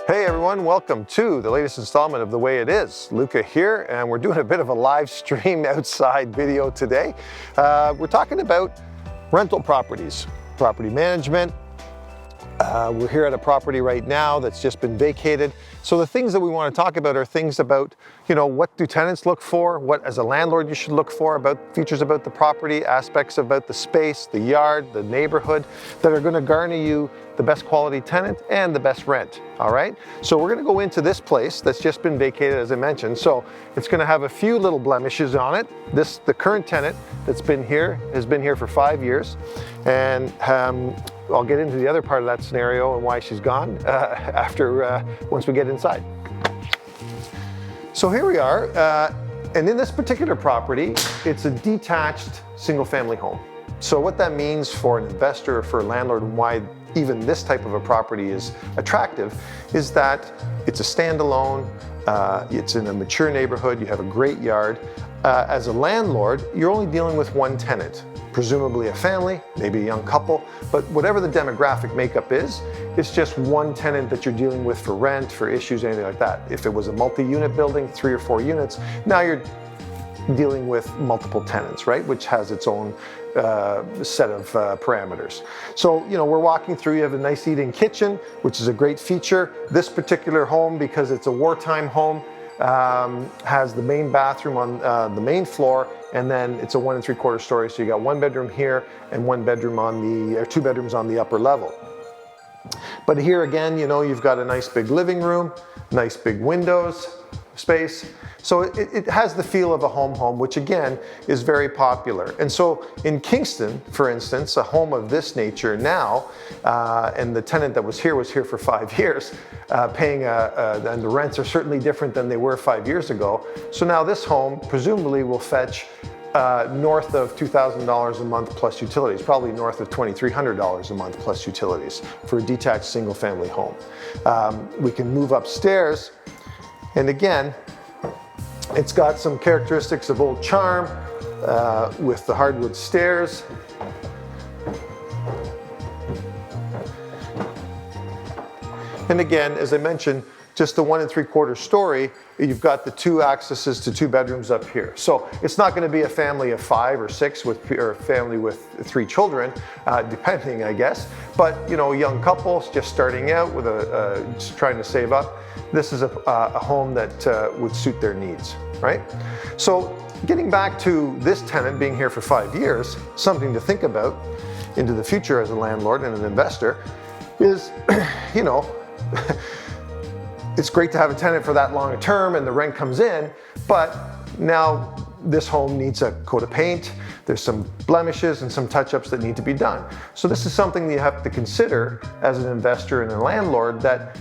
Hey everyone, welcome to the latest installment of The Way It Is. Luca here, and we're doing a bit of a live stream outside video today. We're talking about rental properties, property management. We're here at a property right now that's just been vacated. So the things that we want to talk about are things about, what do tenants look for, what as a landlord you should look for, about features about the property, aspects about the space, the yard, the neighborhood that are going to garner you the best quality tenant and the best rent, all right? So we're going to go into this place that's just been vacated, as I mentioned. So it's going to have a few little blemishes on it. The current tenant that's been here has been here for 5 years, and I'll get into the other part of that scenario and why she's gone once we get inside. So here we are, and in this particular property, it's a detached single-family home. So what that means for an investor or for a landlord, and why even this type of a property is attractive, is that it's a standalone, it's in a mature neighborhood, you have a great yard. As a landlord, you're only dealing with one tenant, presumably a family, maybe a young couple, but whatever the demographic makeup is, it's just one tenant that you're dealing with for rent, for issues, anything like that. If it was a multi-unit building, 3 or 4 units, now you're dealing with multiple tenants, right? Which has its own set of parameters. So, we're walking through, you have a nice eating kitchen, which is a great feature. This particular home, because it's a wartime home, has the main bathroom on the main floor, and then it's a 1 3/4 story. So you got 1 bedroom here and 2 bedrooms on the upper level. But here again, you've got a nice big living room, nice big windows, space. So it has the feel of a home, which again is very popular. And so in Kingston, for instance, a home of this nature now, and the tenant that was here for 5 years, and the rents are certainly different than they were 5 years ago. So now this home presumably will fetch north of $2,000 a month plus utilities, probably north of $2,300 a month plus utilities for a detached single family home. We can move upstairs, and again, it's got some characteristics of old charm with the hardwood stairs. And again, as I mentioned, just the 1 3/4 story, you've got the 2 accesses to 2 bedrooms up here. So it's not going to be a family of 5 or 6 or a family with 3 children, depending, I guess. But, young couples just starting out with just trying to save up. This is a home that would suit their needs, right? So getting back to this tenant being here for 5 years, something to think about into the future as a landlord and an investor is, it's great to have a tenant for that long a term and the rent comes in, but now this home needs a coat of paint. There's some blemishes and some touch-ups that need to be done. So this is something that you have to consider as an investor and a landlord, that,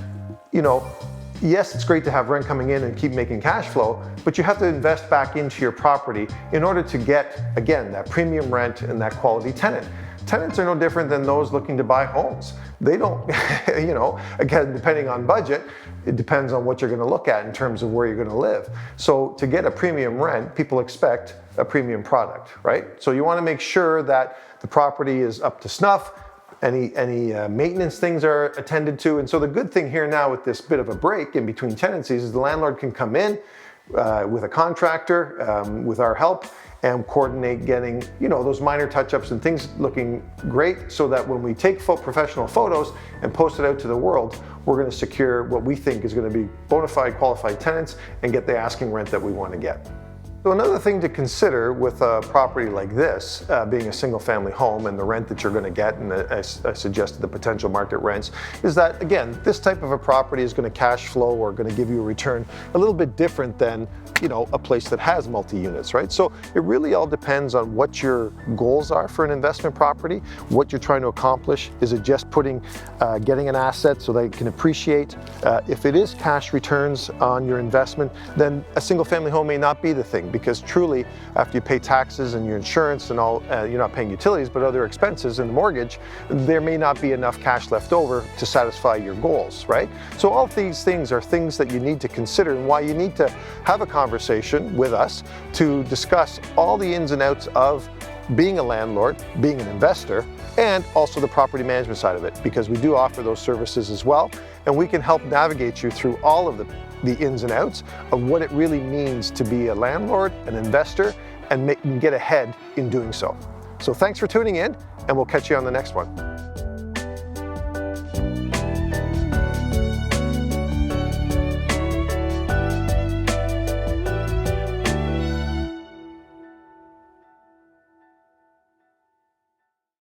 yes, it's great to have rent coming in and keep making cash flow, but you have to invest back into your property in order to get, again, that premium rent and that quality tenant. Tenants are no different than those looking to buy homes. They don't, again, depending on budget, it depends on what you're going to look at in terms of where you're going to live. So to get a premium rent, people expect a premium product, right? So you want to make sure that the property is up to snuff, any maintenance things are attended to. And so the good thing here now with this bit of a break in between tenancies is the landlord can come in with a contractor, with our help, and coordinate getting, those minor touch-ups and things looking great, so that when we take professional photos and post it out to the world, we're going to secure what we think is going to be bona fide qualified tenants and get the asking rent that we want to get. So another thing to consider with a property like this, being a single family home and the rent that you're going to get, and I suggested the potential market rents, is that, again, this type of a property is going to cash flow or going to give you a return a little bit different than, a place that has multi-units, right? So it really all depends on what your goals are for an investment property, what you're trying to accomplish. Is it just getting an asset so that it can appreciate? If it is cash returns on your investment, then a single family home may not be the thing, because truly, after you pay taxes and your insurance and all, you're not paying utilities, but other expenses and the mortgage, there may not be enough cash left over to satisfy your goals, right? So all these things are things that you need to consider, and why you need to have a conversation with us to discuss all the ins and outs of being a landlord, being an investor, and also the property management side of it, because we do offer those services as well, and we can help navigate you through all of the ins and outs of what it really means to be a landlord, an investor, and get ahead in doing so. So thanks for tuning in, and we'll catch you on the next one.